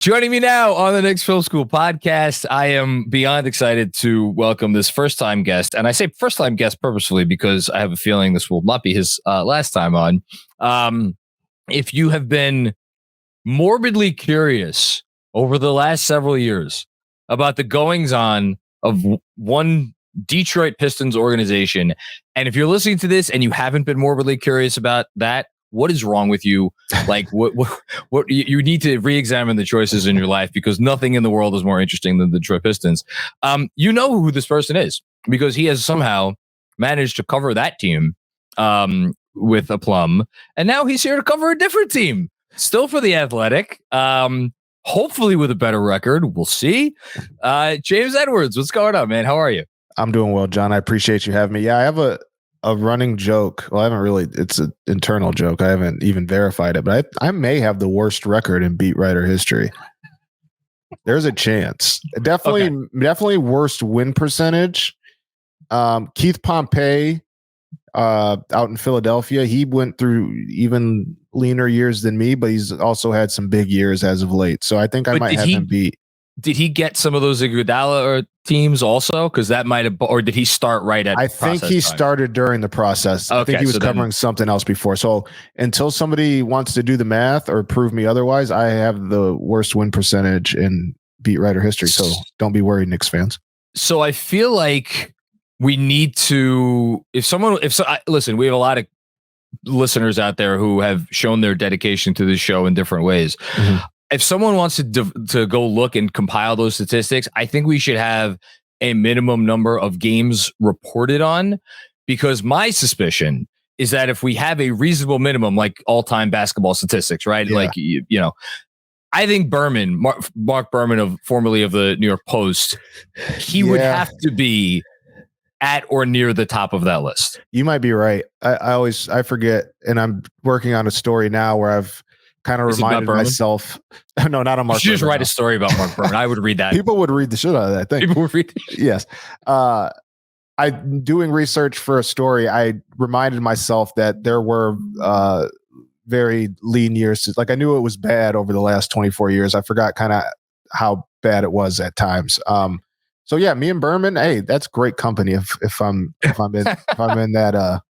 Joining me now on the Knicks Film School Podcast, I am beyond excited to welcome this first-time guest. And I say first-time guest purposefully because I have a feeling this will not be his last time on. If you have been morbidly curious over the last several years about the goings-on of one Detroit Pistons organization, and if you're listening to this and you haven't been morbidly curious about that, what is wrong with you? Like, what you need to re-examine the choices in your life, because nothing in the world is more interesting than the Detroit Pistons. You know who this person is because he has somehow managed to cover that team with aplomb, and now he's here to cover a different team, still for the Athletic. Hopefully with a better record. We'll see. James Edwards, what's going on, man? How are you? I'm doing well, John. I appreciate you having me. Yeah, I have a running joke. Well, I haven't really, it's an internal joke. I haven't even verified it, but I may have the worst record in beat writer history. There's a chance. Definitely worst win percentage. Keith Pompey out in Philadelphia, he went through even leaner years than me, but he's also had some big years as of late. So I think I might have him beat. Did he get some of those Iguodala teams also? Because that might have, or did he start right at? I think he started during the process. Okay, I think he was covering something else before. So until somebody wants to do the math or prove me otherwise, I have the worst win percentage in beat writer history. So don't be worried, Knicks fans. So I feel like we need to, listen, we have a lot of listeners out there who have shown their dedication to this show in different ways. Mm-hmm. If someone wants to go look and compile those statistics, I think we should have a minimum number of games reported on, because my suspicion is that if we have a reasonable minimum, like all-time basketball statistics, right? Yeah. Like, you know, I think Berman, Mark Berman, formerly of the New York Post, he would have to be at or near the top of that list. You might be right. I forget, and I'm working on a story now where I've kind of reminded myself. No, not on Mark. You should just write a story about Mark Berman. I would read that. People would read the shit out of that. I think people would read. Yes. Doing research for a story, I reminded myself that there were very lean years. Like, I knew it was bad over the last 24 years. I forgot kind of how bad it was at times. So yeah, me and Berman, hey, that's great company. If I'm in that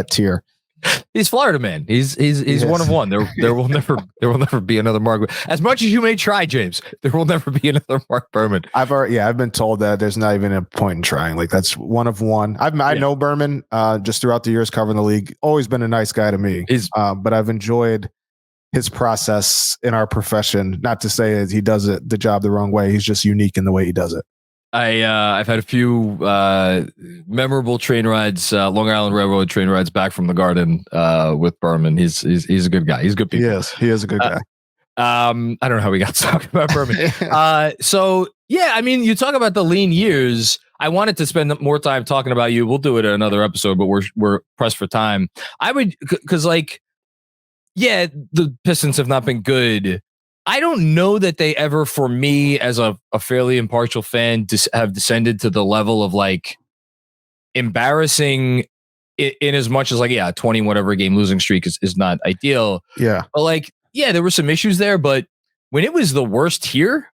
tier. He's Florida man. He's one of one. There will never be another Mark. As much as you may try, James, there will never be another Mark Berman. I've been told that there's not even a point in trying. Like, that's one of one. I know Berman just throughout the years covering the league. Always been a nice guy to me. But I've enjoyed his process in our profession. Not to say that he does the job the wrong way. He's just unique in the way he does it. I've had a few memorable train rides, Long Island Railroad train rides back from the Garden with Berman. He's a good guy. He's good people. Yes, he is a good guy. I don't know how we got talking about Berman. So yeah, I mean, you talk about the lean years. I wanted to spend more time talking about you. We'll do it in another episode, but we're pressed for time. I would, because the Pistons have not been good. I don't know that they ever, for me as a fairly impartial fan, have descended to the level of like embarrassing in as much as 20 whatever game losing streak is not ideal. Yeah. But there were some issues there, but when it was the worst here,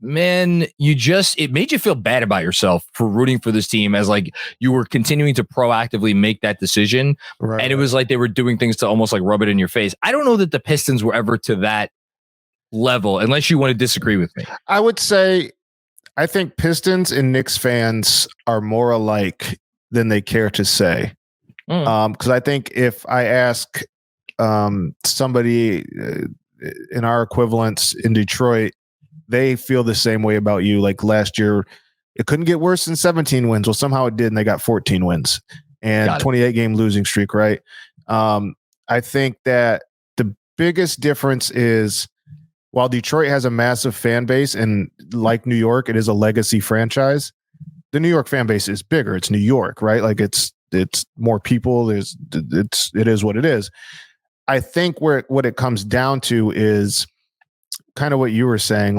man, it made you feel bad about yourself for rooting for this team, as you were continuing to proactively make that decision. Right. And it was like they were doing things to almost rub it in your face. I don't know that the Pistons were ever to that level, unless you want to disagree with me. I would say, I think Pistons and Knicks fans are more alike than they care to say. Because I think if I ask somebody in our equivalents in Detroit, they feel the same way about you. Like last year, it couldn't get worse than 17 wins. Well, somehow it did, and they got 14 wins and 28-game losing streak, right? I think that the biggest difference is, while Detroit has a massive fan base, and like New York, it is a legacy franchise, the New York fan base is bigger. It's New York, right? Like it's more people. It is what it is. I think what it comes down to is kind of what you were saying,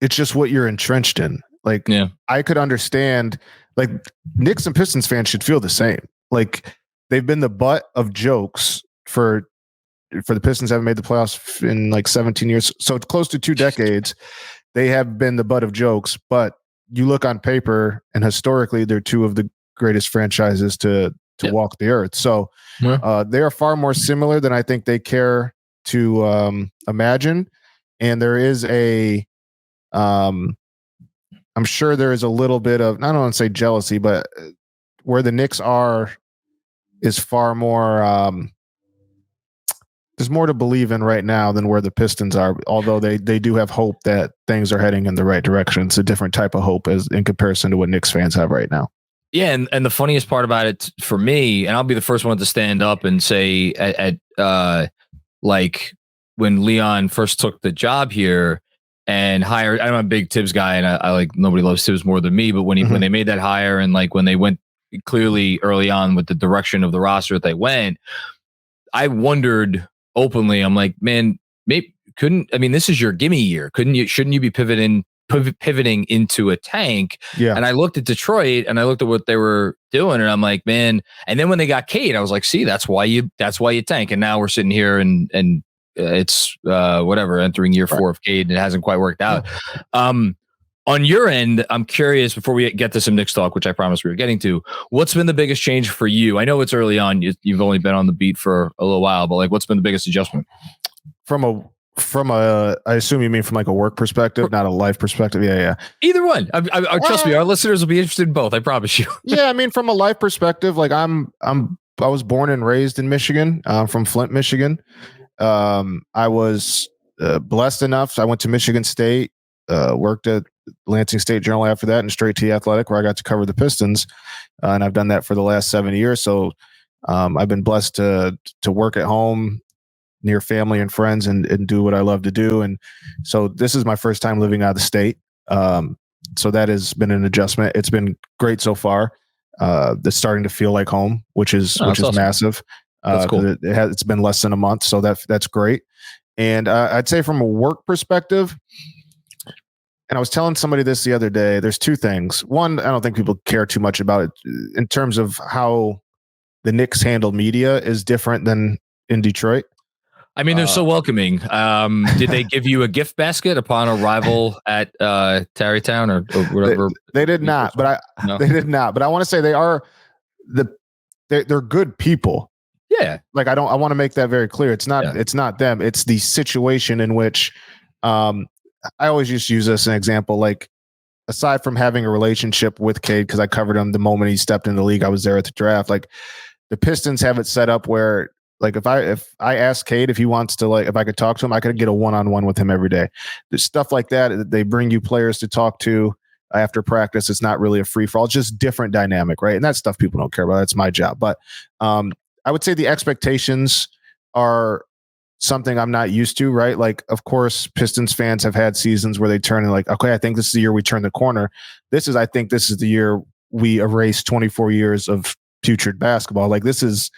it's just what you're entrenched in. I could understand, Knicks and Pistons fans should feel the same. They've been the butt of jokes for for the Pistons, haven't made the playoffs in like 17 years. So it's close to 2 decades. They have been the butt of jokes, but you look on paper and historically, they're 2 of the greatest franchises to walk the earth. So they are far more similar than I think they care to imagine. And there is I'm sure there is a little bit of, I don't want to say jealousy, but where the Knicks are is far more, there's more to believe in right now than where the Pistons are, although they do have hope that things are heading in the right direction. It's a different type of hope as in comparison to what Knicks fans have right now. Yeah, and the funniest part about it for me, and I'll be the first one to stand up and say at like when Leon first took the job here and hired, I'm a big Tibbs guy, and I like, nobody loves Tibbs more than me, but when they made that hire and like when they went clearly early on with the direction of the roster that they went, I wondered openly, I'm like, man, maybe this is your gimme year. Shouldn't you be pivoting into a tank? Yeah. And I looked at Detroit and I looked at what they were doing, and I'm like, man. And then when they got Cade, I was like, see, that's why you tank. And now we're sitting here and it's whatever, entering year 4 of Cade, and it hasn't quite worked out. On your end, I'm curious, before we get to some Knicks talk, which I promised we were getting to, what's been the biggest change for you? I know it's early on. You've only been on the beat for a little while, but like, what's been the biggest adjustment? From a, I assume you mean from like a work perspective, not a life perspective. Yeah. Either one. I trust me, our listeners will be interested in both. I promise you. Yeah. I mean, from a life perspective, like I was born and raised in Michigan, from Flint, Michigan. I was blessed enough. So I went to Michigan State, worked at Lansing State Journal after that, and straight to the Athletic, where I got to cover the Pistons. And I've done that for the last 7 years. So I've been blessed to work at home near family and friends and do what I love to do. And so this is my first time living out of the state. So that has been an adjustment. It's been great so far. It's starting to feel like home, which is awesome. Massive. That's cool. It's been less than a month, so that's great. And I'd say from a work perspective, and I was telling somebody this the other day, there's 2 things. One, I don't think people care too much about it in terms of how the Knicks handle media is different than in Detroit. I mean, they're so welcoming. Did they give you a gift basket upon arrival at Tarrytown or whatever? They did not, they did not. But I want to say they're good people. Yeah. Like I want to make that very clear. It's not them. It's the situation in which I always just use this as an example. Like, aside from having a relationship with Cade, because I covered him the moment he stepped in the league, I was there at the draft. Like, the Pistons have it set up where, like, if I ask Cade if he wants to, like, if I could talk to him, I could get a one-on-one with him every day. There's stuff like that. They bring you players to talk to after practice. It's not really a free for all. It's just different dynamic, right? And that's stuff people don't care about. That's my job. But I would say the expectations are something I'm not used to, right? Like, of course, Pistons fans have had seasons where they turn and like, okay, I think this is the year we turn the corner. I think this is the year we erase 24 years of putrid basketball. Like, this is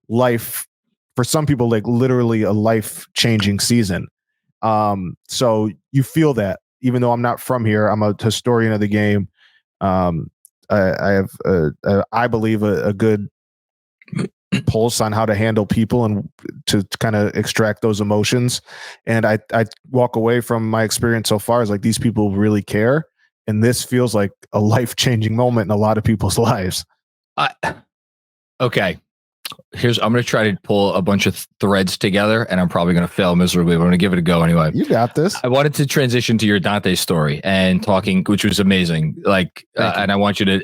life for some people, like literally a life-changing season. So you feel that, even though I'm not from here, I'm a historian of the game. I have, I believe, a good pulse on how to handle people and to kind of extract those emotions. And I walk away from my experience so far as like, these people really care. And this feels like a life-changing moment in a lot of people's lives. Okay. I'm going to try to pull a bunch of threads together, and I'm probably going to fail miserably, but I'm going to give it a go anyway. You got this. I wanted to transition to your Dante story and talking, which was amazing. Like, and I want you to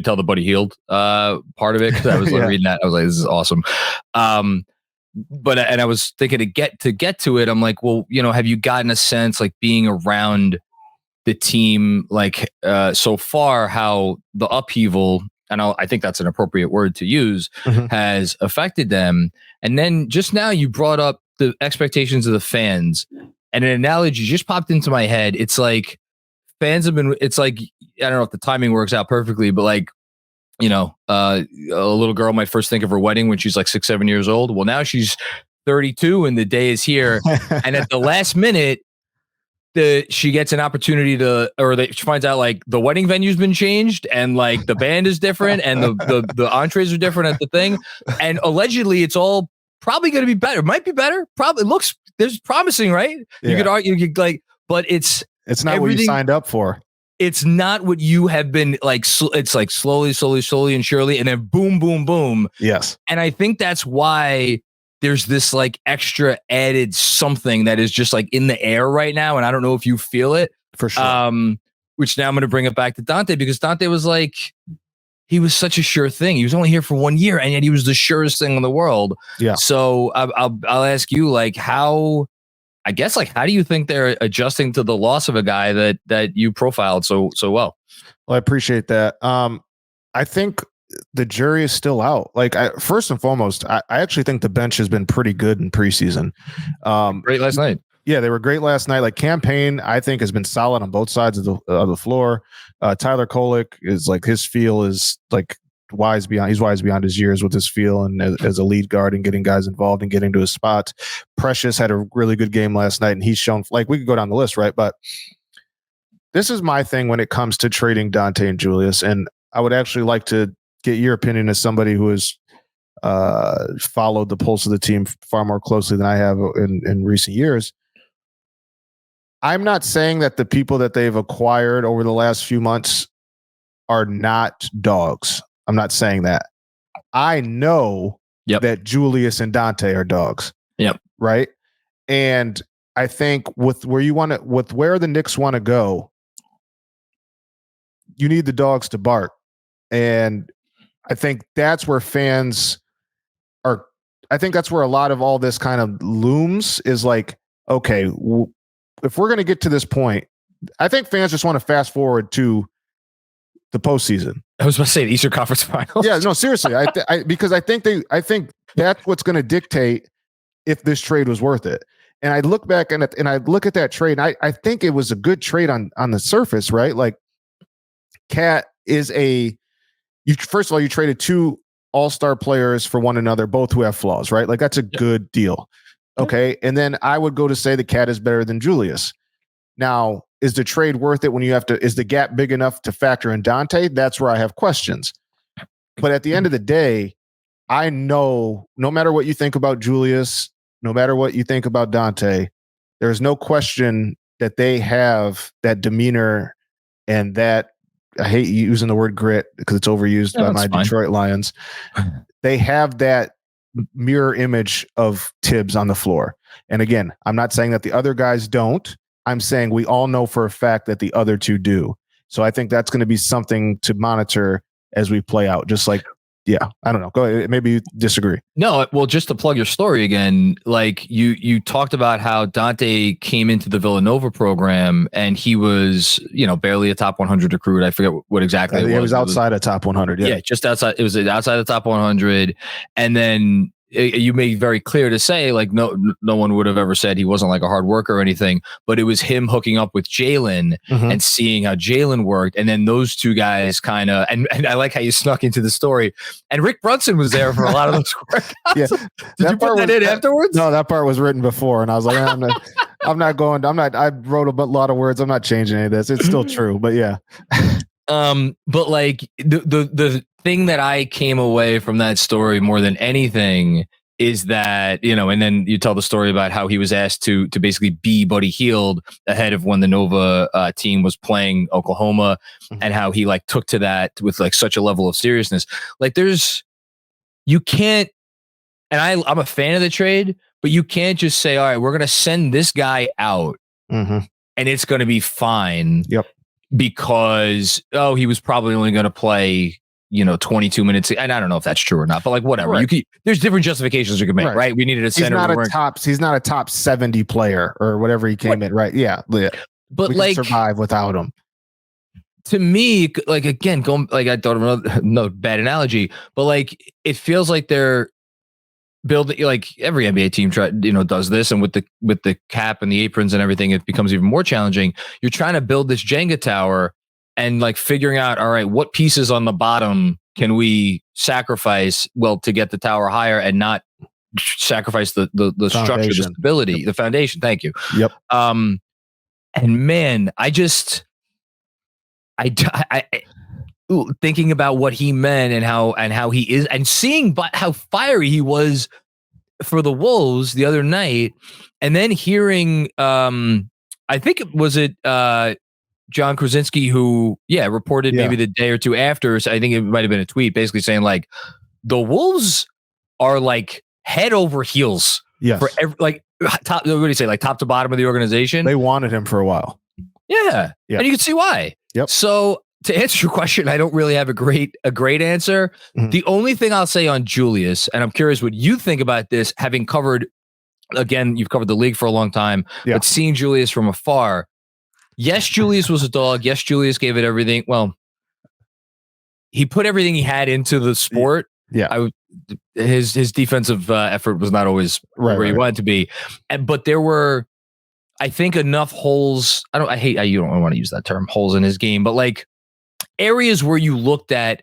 tell the Buddy Hield part of it, because I was reading that. I was like, this is awesome. But I was thinking to get to it, I'm like, well, have you gotten a sense, like, being around the team, like, so far, how the upheaval, and I think that's an appropriate word to use, has affected them. And then just now you brought up the expectations of the fans, and an analogy just popped into my head. It's like fans have been, it's like, I don't know if the timing works out perfectly, but like, a little girl might first think of her wedding when she's like 6-7 years old. Well, now she's 32 and the day is here. And at the last minute, she gets an opportunity she finds out like the wedding venue's been changed and like the band is different and the entrees are different at the thing. And allegedly it's all probably going to be better. Might be better. Probably there's promising, right? Yeah. You could argue, but it's not what you signed up for. It's not what you have been like. It's like slowly and surely, and then boom, boom, boom. Yes. And I think that's why there's this like extra added something that is just like in the air right now. And I don't know if you feel it for sure. Which now I'm going to bring it back to Dante, because Dante was like, he was such a sure thing. He was only here for 1 year, and yet he was the surest thing in the world. Yeah. So I'll ask you, like, how do you think they're adjusting to the loss of a guy that you profiled so well? Well, I appreciate that. I think the jury is still out. Like, first and foremost, I actually think the bench has been pretty good in preseason. Great last night. Yeah, they were great last night. Like, campaign, I think, has been solid on both sides of the floor. Tyler Kolek is like, his feel is like he's wise beyond his years with his feel and as a lead guard and getting guys involved and getting to his spots. Precious had a really good game last night, and he's shown, like, we could go down the list, right? But this is my thing when it comes to trading Dante and Julius, and I would actually like to get your opinion as somebody who has followed the pulse of the team far more closely than I have in recent years. I'm not saying that the people that they've acquired over the last few months are not dogs. I'm not saying that. I know that Julius and Dante are dogs. Yep. Right. And I think with where the Knicks want to go, you need the dogs to bark. And I think that's where fans are. I think that's where a lot of all this kind of looms is like, okay, if we're going to get to this point, I think fans just want to fast forward to the postseason. I was about to say the Eastern Conference Finals. Yeah, no, seriously. Because I think that's what's going to dictate if this trade was worth it. And I look back and I look at that trade, and I think it was a good trade on the surface, right? Like, Cat is first of all, you traded two all-star players for one another, both who have flaws, right? Like, that's a good deal. Okay. And then I would go to say the Cat is better than Julius. Now, is the trade worth it when is the gap big enough to factor in Dante? That's where I have questions. But at the end of the day, I know no matter what you think about Julius, no matter what you think about Dante, there's no question that they have that demeanor and that, I hate using the word grit because it's overused by my Detroit Lions. They have that mirror image of Tibbs on the floor. And again, I'm not saying that the other guys don't. I'm saying we all know for a fact that the other two do. So I think that's going to be something to monitor as we play out. Just like, yeah, I don't know. Go ahead. Maybe you disagree. No, well, just to plug your story again, like you talked about how Dante came into the Villanova program and he was, barely a top 100 recruit. I forget what exactly it was. It was outside of top 100. Yeah, just outside. It was outside the top 100. And then you made very clear to say, like, no one would have ever said he wasn't like a hard worker or anything, but it was him hooking up with Jalen and seeing how Jalen worked. And then those two guys kind of, and I like how you snuck into the story, and Rick Brunson was there for a lot of those workouts. Yeah. Did you put that in afterwards? No, that part was written before. And I was like, I wrote a lot of words. I'm not changing any of this. It's still true, but yeah. But like the thing that I came away from that story more than anything is that, and then you tell the story about how he was asked to basically be Buddy Hield ahead of when the Nova team was playing Oklahoma, and how he like took to that with like such a level of seriousness. Like you can't, and I'm a fan of the trade, but you can't just say, all right, we're going to send this guy out and it's going to be fine. Yep. Because, he was probably only going to play, 22 minutes. And I don't know if that's true or not, but like, whatever. Right. There's different justifications you can make, right? We needed a center. He's not a top 70 player or whatever he came in, right? Yeah. But we can survive without him. To me, like, again, I don't know, bad analogy, but like, it feels like they're building, like every NBA team does this, and with the cap and the aprons and everything, it becomes even more challenging. You're trying to build this Jenga tower and like figuring out, all right, what pieces on the bottom can we sacrifice to get the tower higher and not sacrifice the structure, the stability, the foundation. Thank you. Yep. And man, I thinking about what he meant and how he is, and seeing how fiery he was for the Wolves the other night, and then hearing, I think John Krasinski, who reported maybe the day or two after. So I think it might have been a tweet basically saying like the Wolves are like head over heels for top. What do you say? Like top to bottom of the organization. They wanted him for a while. Yeah. And you can see why. Yep. So to answer your question, I don't really have a great answer. Mm-hmm. The only thing I'll say on Julius, and I'm curious what you think about this, having covered, again, you've covered the league for a long time, but seeing Julius from afar, yes, Julius was a dog. Yes, Julius gave it everything. Well, he put everything he had into the sport. Yeah. His defensive effort was not always where he wanted to be. But there were, I think, enough holes. You don't want to use that term, holes in his game, but like areas where you looked at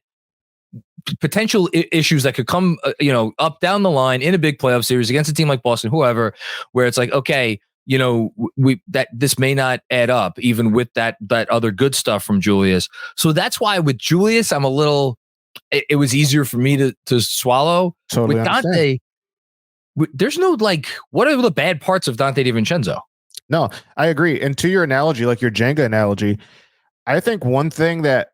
potential issues that could come, up down the line in a big playoff series against a team like Boston, whoever, where it's like, okay, this may not add up even with that other good stuff from Julius. So that's why with Julius, I'm a little, it was easier for me to swallow. Totally with Dante, there's no like, what are the bad parts of Dante DiVincenzo? No, I agree. And to your analogy, like your Jenga analogy, I think one thing that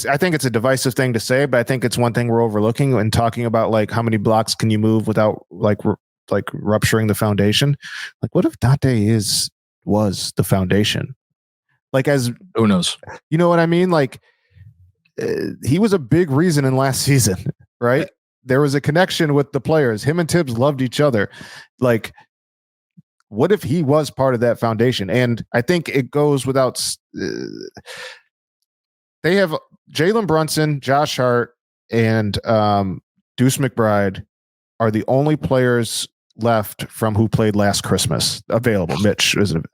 I think it's a divisive thing to say, but I think it's one thing we're overlooking when talking about like how many blocks can you move without like rupturing the foundation. Like, what if Dante was the foundation? Like, as who knows? You know what I mean? Like, he was a big reason in last season, right? There was a connection with the players. Him and Tibbs loved each other. Like, what if he was part of that foundation? And I think it goes without. They have Jalen Brunson, Josh Hart, and Deuce McBride are the only players left from who played last Christmas available. Mitch isn't.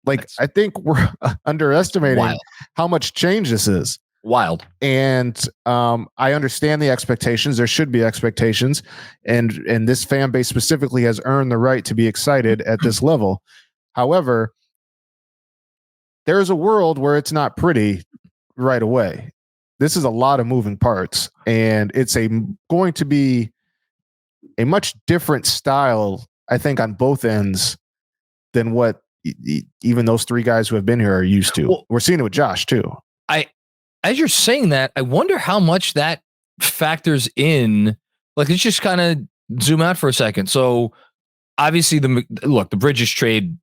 Like, I think we're underestimating how much change this is. Wild. And I understand the expectations. There should be expectations. And this fan base specifically has earned the right to be excited at this level. However, there is a world where it's not pretty right away. This is a lot of moving parts, and it's going to be a much different style, I think, on both ends than what even those three guys who have been here are used to. Well, we're seeing it with Josh too. As you're saying that, I wonder how much that factors in. Like, let's just kind of zoom out for a second. So obviously the Bridges trade,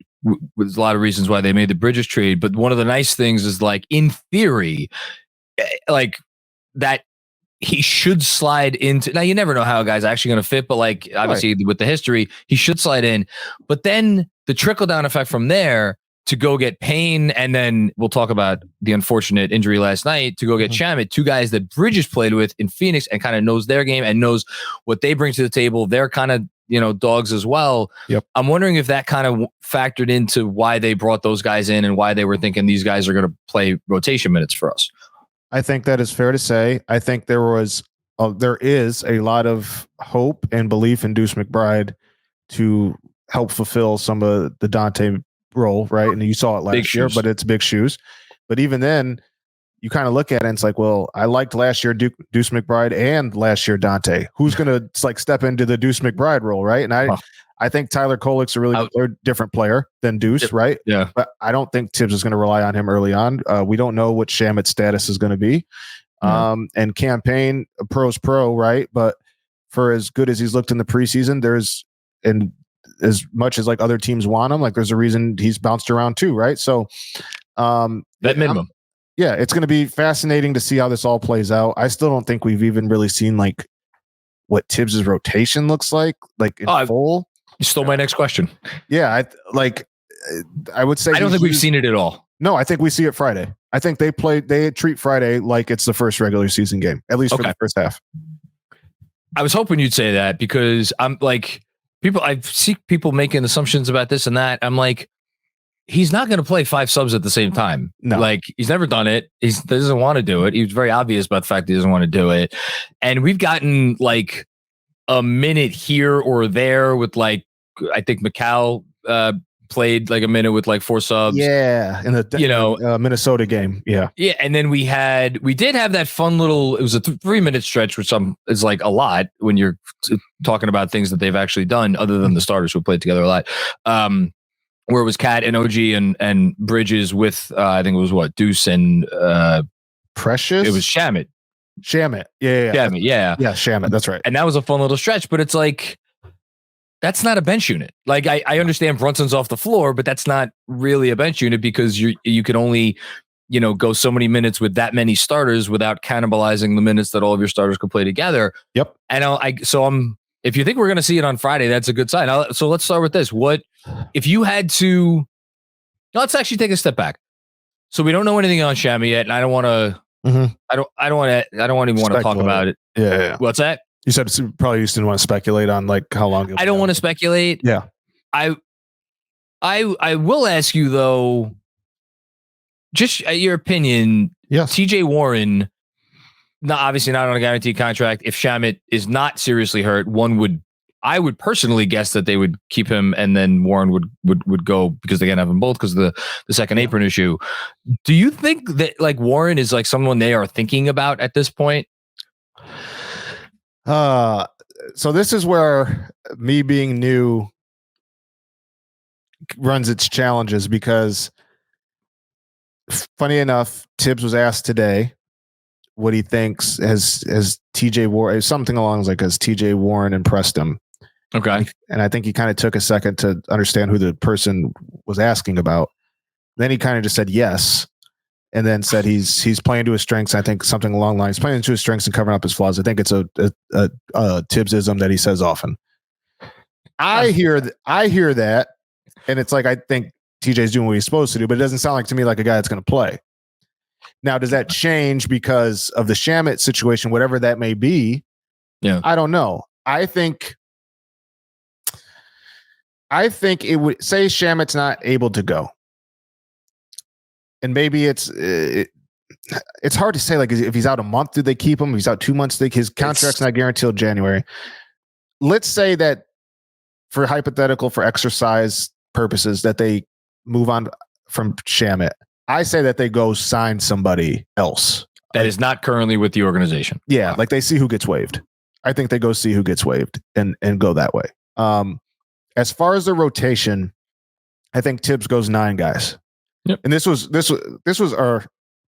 there's a lot of reasons why they made the Bridges trade, but one of the nice things is, like, in theory, like, that he should slide into. Now, you never know how a guy's actually going to fit, but like, obviously with the history, he should slide in. But then the trickle down effect from there to go get Payne, and then we'll talk about the unfortunate injury last night, to go get Shamet, two guys that Bridges played with in Phoenix and kind of knows their game and knows what they bring to the table. They're kind of, dogs as well. Yep. I'm wondering if that kind of factored into why they brought those guys in and why they were thinking these guys are going to play rotation minutes for us. I think that is fair to say. I think there is a lot of hope and belief in Deuce McBride to help fulfill some of the Dante role, right? And you saw it last year, but it's big shoes. But even then, you kind of look at it and it's like, well, I liked last year Deuce McBride and last year Dante. Who's going to like step into the Deuce McBride role, right? And I think Tyler Kolek's a really different player than Deuce, right? Yeah. But I don't think Tibbs is going to rely on him early on. We don't know what Shamet's status is going to be. And Campaign, a pro's pro, right? But for as good as he's looked in the preseason, and as much as like other teams want him, like there's a reason he's bounced around too, right? So that minimum. It's going to be fascinating to see how this all plays out. I still don't think we've even really seen like what Tibbs's rotation looks like in full. You stole my next question. Yeah, I would say I don't think we've seen it at all. No, I think we see it Friday. I think they treat Friday like it's the first regular season game, at least for the first half. I was hoping you'd say that, because I'm like, I see people making assumptions about this and that. I'm like, he's not going to play 5 subs at the same time. No. Like, he's never done it. He doesn't want to do it. He was very obvious about the fact that he doesn't want to do it. And we've gotten like a minute here or there with, like, I think Mikal played like a minute with like 4 subs. Yeah, in the Minnesota game. Yeah, and then we did have that fun little. It was a 3-minute stretch, which is like a lot when you're talking about things that they've actually done, other than the starters who played together a lot. Where it was Cat and OG and Bridges with I think it was Deuce and Precious. It was Shamit. Yeah. Shamit, yeah, Shamit. That's right. And that was a fun little stretch, but it's like that's not a bench unit. Like I understand Brunson's off the floor, but that's not really a bench unit because you can only go so many minutes with that many starters without cannibalizing the minutes that all of your starters could play together. Yep. And if you think we're going to see it on Friday, that's a good sign. So let's start with this. What if you had to? Let's actually take a step back. So we don't know anything on Shamit yet, and I don't want to. Mm-hmm. I don't even want to talk about it. Yeah. What's that? You said probably you just didn't want to speculate on like how long. I don't want to speculate. Yeah. I will ask you though, just your opinion. Yes. TJ Warren, obviously not on a guaranteed contract. If Shamit is not seriously hurt, I would personally guess that they would keep him, and then Warren would go because they can't have them both because of the second apron issue. Do you think that like Warren is like someone they are thinking about at this point? So this is where me being new runs its challenges because, funny enough, Tibbs was asked today what he thinks has TJ Warren, something along like has TJ Warren impressed him. Okay. And I think he kind of took a second to understand who the person was asking about. Then he kind of just said yes. And then said he's playing to his strengths. I think something along the lines, playing to his strengths and covering up his flaws. I think it's a Tibbsism that he says often. I hear that. And it's like, I think TJ's doing what he's supposed to do, but it doesn't sound like to me like a guy that's going to play. Now, does that change because of the Shamit situation, whatever that may be? Yeah. I don't know. I think it would say Shamit's not able to go. And maybe it's hard to say, like, if he's out a month, do they keep him? If he's out 2 months, his contract's not guaranteed till January. Let's say that for exercise purposes, that they move on from Shamit. I say that they go sign somebody else. That is not currently with the organization. Yeah, like they see who gets waived. I think they go see who gets waived and go that way. As far as the rotation, I think Tibbs goes 9 guys. Yep. And this was our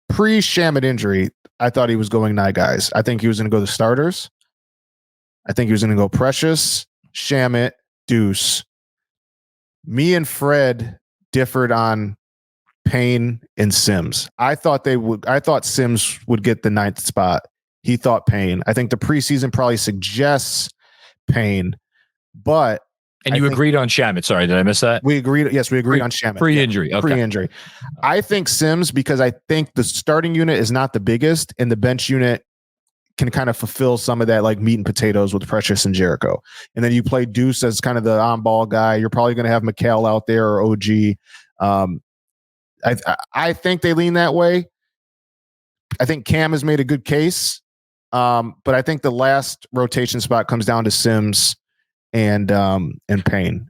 pre-Shamit injury. I thought he was going 9 guys. I think he was going to go the starters. I think he was going to go Precious, Shamit, Deuce. Me and Fred differed on Payne and Sims. I thought Sims would get the 9th spot. He thought Payne. I think the preseason probably suggests Payne, but and you agreed on Shamit. Sorry, did I miss that? We agreed. Yes, we agreed on Shamit. Pre-injury. Yeah, okay. Pre-injury. I think Sims, because I think the starting unit is not the biggest, and the bench unit can kind of fulfill some of that like meat and potatoes with Precious and Jericho. And then you play Deuce as kind of the on-ball guy. You're probably going to have Mikal out there or OG. I think they lean that way. I think Cam has made a good case. But I think the last rotation spot comes down to Sims and Payne.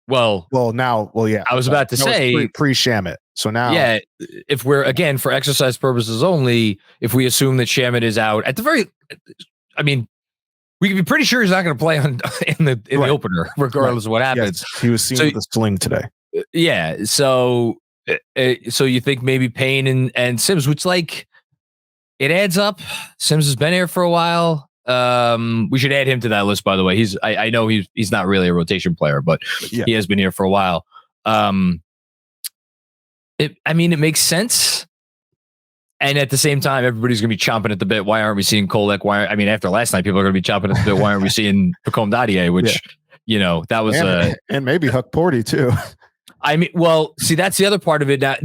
Yeah. I was about to say pre-Shamit. So now, yeah, if we're again for exercise purposes only, if we assume that Shamit is out we can be pretty sure he's not going to play in the opener, regardless of what happens. Yes, he was seen with a sling today. Yeah. So you think maybe Payne and Sims, which like it adds up. Sims has been here for a while. We should add him to that list, by the way. I know he's not really a rotation player, but he has been here for a while. It makes sense. And at the same time, everybody's going to be chomping at the bit. Why aren't we seeing Kolek? After last night, people are going to be chomping at the bit. Why aren't we seeing Pacome Dadier? Which, that was and maybe Huck Porty too. See, that's the other part of it. Now,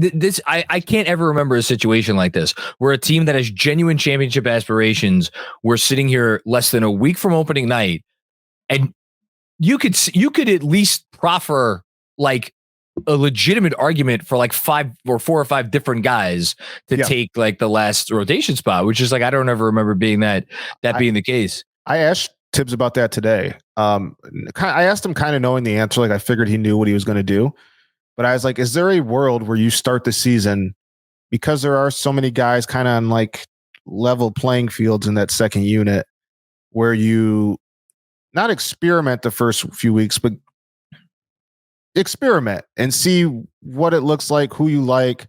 I can't ever remember a situation like this where a team that has genuine championship aspirations, we're sitting here less than a week from opening night, and you could at least proffer like a legitimate argument for like 4 or 5 different guys to take like the last rotation spot, which is like I don't ever remember being that being the case. I asked Tibbs about that today. I asked him kind of knowing the answer, like I figured he knew what he was going to do. But I was like, is there a world where you start the season, because there are so many guys kind of on like level playing fields in that second unit, where you not experiment the first few weeks, but experiment and see what it looks like, who you like,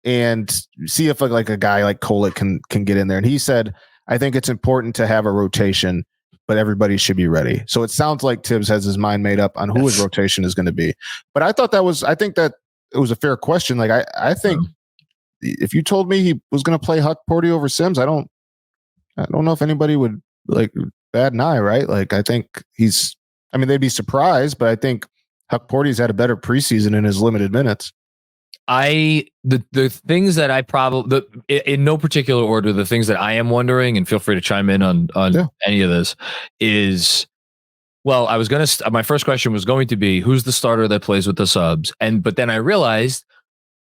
and see if like a guy like Kolek can get in there. And he said, I think it's important to have a rotation, but everybody should be ready. So it sounds like Tibbs has his mind made up on who his rotation is going to be. But I think that it was a fair question. Like I think if you told me he was going to play Huck Porty over Sims, I don't know if anybody would like bat an eye, right? Like I think they'd be surprised, but I think Huck Porty's had a better preseason in his limited minutes. The things that I probably, in no particular order, the things that I am wondering, and feel free to chime in on any of this, is, well, my first question was going to be, who's the starter that plays with the subs? But then I realized,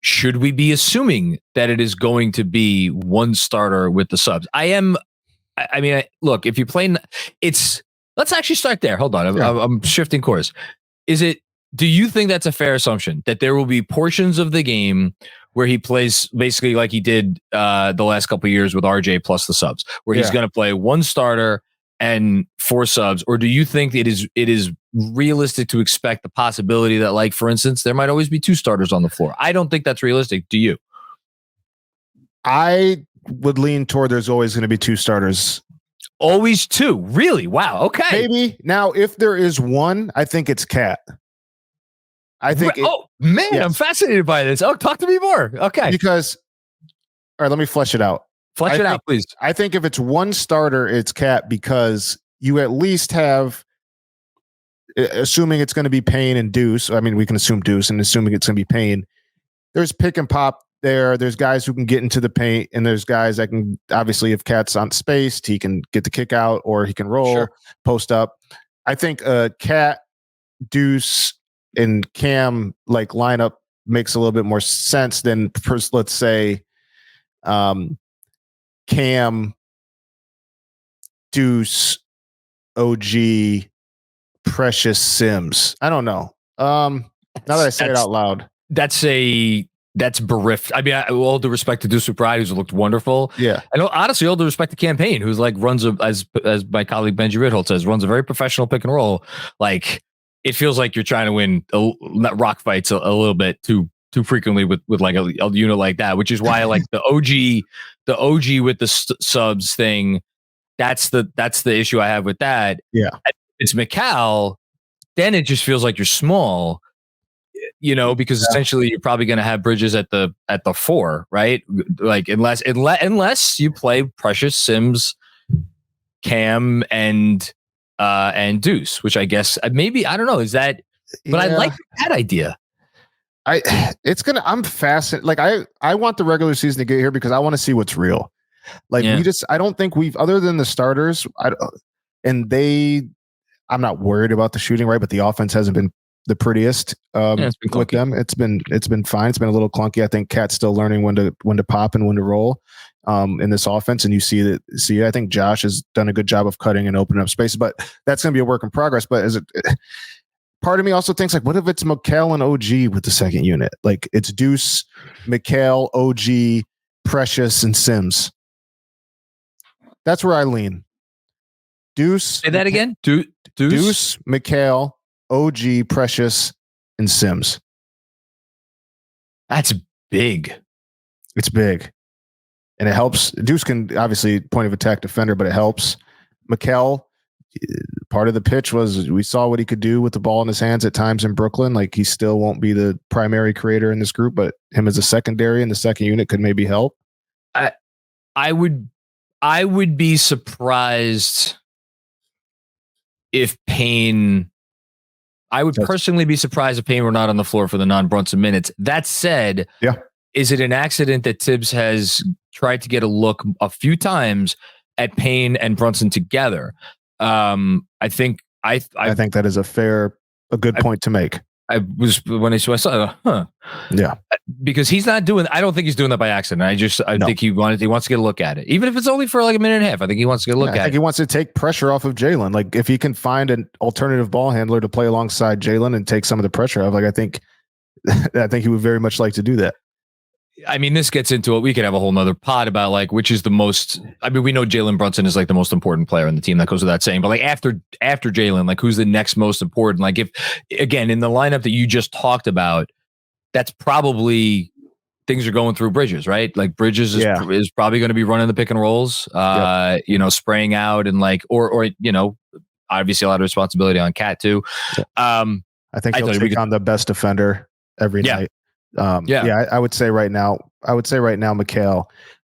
should we be assuming that it is going to be one starter with the subs? Look, if you play, let's actually start there. Hold on. I'm shifting course. Do you think that's a fair assumption that there will be portions of the game where he plays basically like he did the last couple of years with RJ plus the subs, where he's going to play one starter and 4 subs? Or do you think it is realistic to expect the possibility that, like, for instance, there might always be 2 starters on the floor? I don't think that's realistic. Do you? I would lean toward there's always going to be 2 starters. Always 2? Really? Wow. Okay. Maybe. Now, if there is one, I think it's Cat. I think. Yes. I'm fascinated by this. Oh, talk to me more. Okay. Because, all right, let me flesh it out. Flesh it out, please. I think if it's one starter, it's Cat, because you at least have, assuming it's going to be Payne and Deuce. I mean, we can assume Deuce, and assuming it's going to be Payne, there's pick and pop there. There's guys who can get into the paint, and there's guys that can, obviously, if Cat's on spaced, he can get the kick out, or he can roll, post up. I think Cat, Deuce, and Cam like lineup makes a little bit more sense than, let's say, Cam, Deuce, OG, Precious, Sims. I don't know. Now that I say it out loud, that's bereft. I mean, all due respect to Deuce McBride, who's looked wonderful. Yeah. I know, honestly, all due respect to Campaign, who's like runs as my colleague Benji Ritholt says, runs a very professional pick and roll. Like, it feels like you're trying to win rock fights a little bit too frequently with like a unit like that, which is why I like the OG with the subs thing. That's the issue I have with that. Yeah. It's McCall. Then it just feels like you're small, because essentially you're probably going to have Bridges at the 4, right? Like, unless you play Precious, Sims, Cam, and Deuce, which I guess maybe, I don't know, is that, but I like that idea. I'm fascinated. Like, I want the regular season to get here because I want to see what's real. Like, I don't think other than the starters, I'm not worried about the shooting, right? But the offense hasn't been the prettiest with them. It's been fine. It's been a little clunky. I think Cat's still learning when to pop and when to roll in this offense. And you see, I think Josh has done a good job of cutting and opening up space, but that's going to be a work in progress. But part of me also thinks, like, what if it's McHale and OG with the second unit? Like, it's Deuce, McHale, OG, Precious, and Sims. That's where I lean. Deuce. Say that again. Deuce, McHale, OG, Precious, and Sims. That's big. It's big. And it helps. Deuce can obviously point of attack defender, but it helps. McHale, part of the pitch was we saw what he could do with the ball in his hands at times in Brooklyn. Like, he still won't be the primary creator in this group, but him as a secondary in the second unit could maybe help. I would be surprised if Payne. I would personally be surprised if Payne were not on the floor for the non-Brunson minutes. That said, is it an accident that Tibbs has tried to get a look a few times at Payne and Brunson together? I think that is a good point to make. When I saw, yeah, because he's not doing. I don't think he's doing that by accident. I think he wants to get a look at it, even if it's only for like a minute and a half. I think he wants to get a look at it. I think he wants to take pressure off of Jalen. Like, if he can find an alternative ball handler to play alongside Jalen and take some of the pressure off, like, I think I think he would very much like to do that. I mean, this gets into it. We could have a whole nother pod about like which is the most. I mean, we know Jalen Brunson is like the most important player on the team. That goes without saying. But like after Jalen, like who's the next most important? Like if again in the lineup that you just talked about, that's probably things are going through Bridges, right? Like Bridges is probably going to be running the pick and rolls, spraying out and like or obviously a lot of responsibility on Cat too. I think he'll take on the best defender every night. I would say right now, Mikal,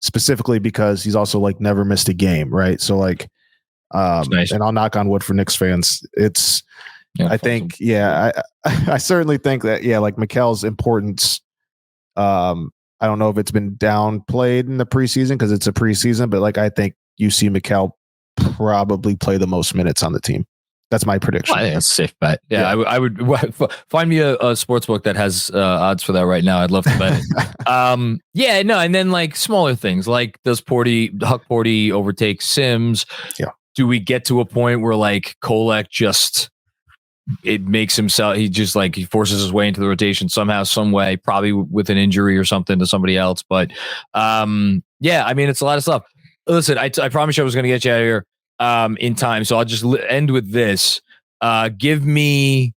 specifically because he's also like never missed a game, right? So like, nice. And I'll knock on wood for Knicks fans. It's, I think, I certainly think that, like Mikal's importance. I don't know if it's been downplayed in the preseason because it's a preseason, but like I think you see Mikal probably play the most minutes on the team. That's my prediction. Well, I think that's a safe bet. Yeah. I would find me a sports book that has odds for that right now. I'd love to bet it. And then like smaller things like does Huck Porty overtake Sims? Yeah. Do we get to a point where like Kolek it makes himself, he forces his way into the rotation somehow, some way, probably with an injury or something to somebody else. But I mean, it's a lot of stuff. Listen, I promise you I was going to get you out of here in time. So I'll just end with this. Give me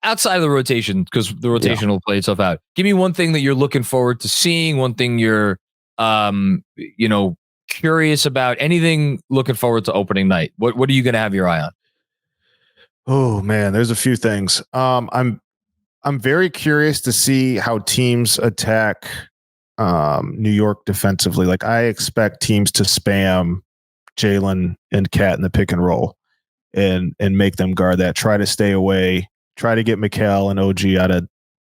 outside of the rotation, because the rotation will play itself out. Give me one thing that you're looking forward to seeing, one thing you're, curious about, anything looking forward to opening night. What are you going to have your eye on? Oh man, there's a few things. I'm very curious to see how teams attack New York defensively. Like I expect teams to spam Jalen and Cat in the pick and roll and make them guard that. Try to stay away. Try to get Mikal and OG out of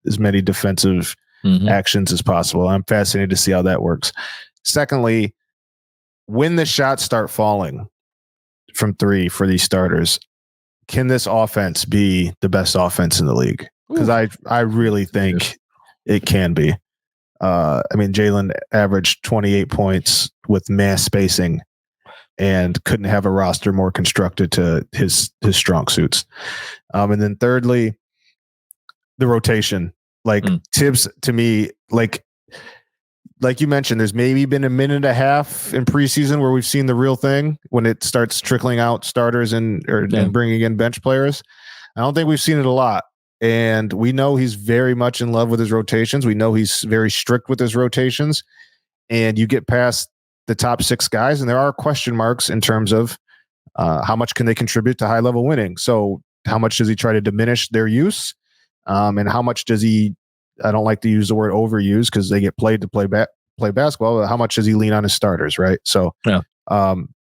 as many defensive actions as possible. I'm fascinated to see how that works. Secondly, when the shots start falling from three for these starters, can this offense be the best offense in the league? Because I really think it can be. I mean, Jalen averaged 28 points with mass spacing and couldn't have a roster more constructed to his strong suits. And then thirdly, the rotation. Like Tibbs, to me, like you mentioned, there's maybe been a minute and a half in preseason where we've seen the real thing when it starts trickling out starters and bringing in bench players. I don't think we've seen it a lot. And we know he's very much in love with his rotations. We know he's very strict with his rotations. And you get past the top six guys, and there are question marks in terms of how much can they contribute to high-level winning. So how much does he try to diminish their use? And how much does he, I don't like to use the word overuse because they get play basketball. How much does he lean on his starters, right? So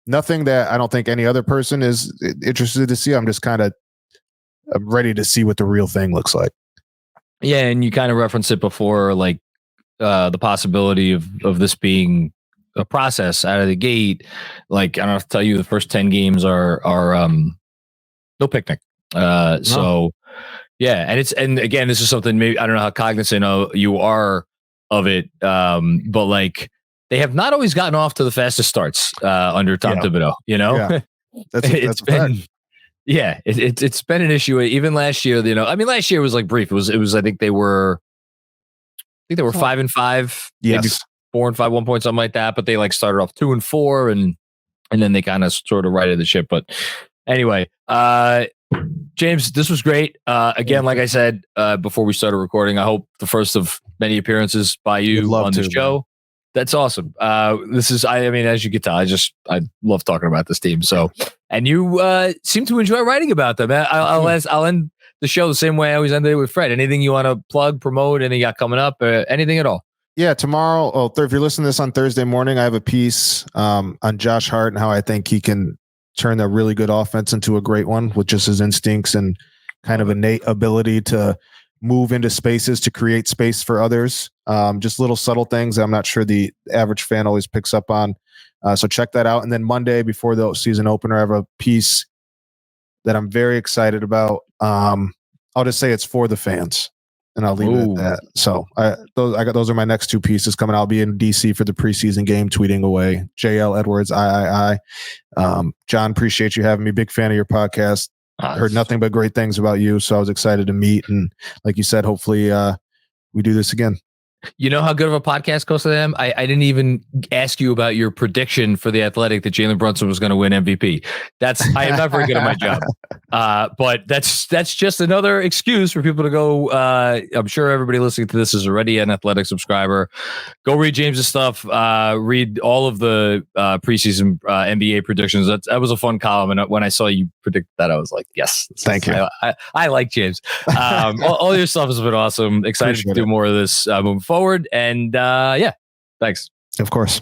nothing that I don't think any other person is interested to see. I'm just kind of ready to see what the real thing looks like. Yeah, and you kind of referenced it before, like the possibility of this being a process out of the gate. Like I don't have to tell you, the first 10 games are no picnic. So yeah, and again, this is something maybe I don't know how cognizant you are of it, but like they have not always gotten off to the fastest starts under Tom Thibodeau. It's been. Yeah, it's been an issue even last year. I mean, last year was like brief. It was. I think they were 5-5. Yes. Maybe 4-5, 1 point, something like that. But they like started off 2-4, and then they kind of sort of righted the ship. But anyway, James, this was great. Again, like I said before we started recording, I hope the first of many appearances by you on the show. Man. That's awesome. This is, I mean, as you can tell, I love talking about this team. So, and you seem to enjoy writing about them. I'll end the show the same way I always ended it with Fred. Anything you want to plug, promote, anything you got coming up, anything at all? Yeah, tomorrow. If you're listening to this on Thursday morning, I have a piece on Josh Hart and how I think he can turn a really good offense into a great one with just his instincts and kind of innate ability to move into spaces to create space for others. Just little subtle things I'm not sure the average fan always picks up on. So check that out. And then Monday before the season opener, I have a piece that I'm very excited about. I'll just say it's for the fans, and I'll leave it at that. So those are my next two pieces coming. I'll be in DC for the preseason game, tweeting away. JL Edwards, I. John, appreciate you having me. Big fan of your podcast. heard nothing but great things about you. So I was excited to meet. And like you said, hopefully we do this again. You know how good of a podcast host I am? I didn't even ask you about your prediction for the Athletic that Jalen Brunson was going to win MVP. I am not very good at my job. But that's just another excuse for people to go. I'm sure everybody listening to this is already an Athletic subscriber. Go read James's stuff. Read all of the preseason NBA predictions. That was a fun column. And when I saw you predict that, I was like, yes. Thank you. I like James. All your stuff has been awesome. Excited to do more of this moving forward. And thanks. Of course.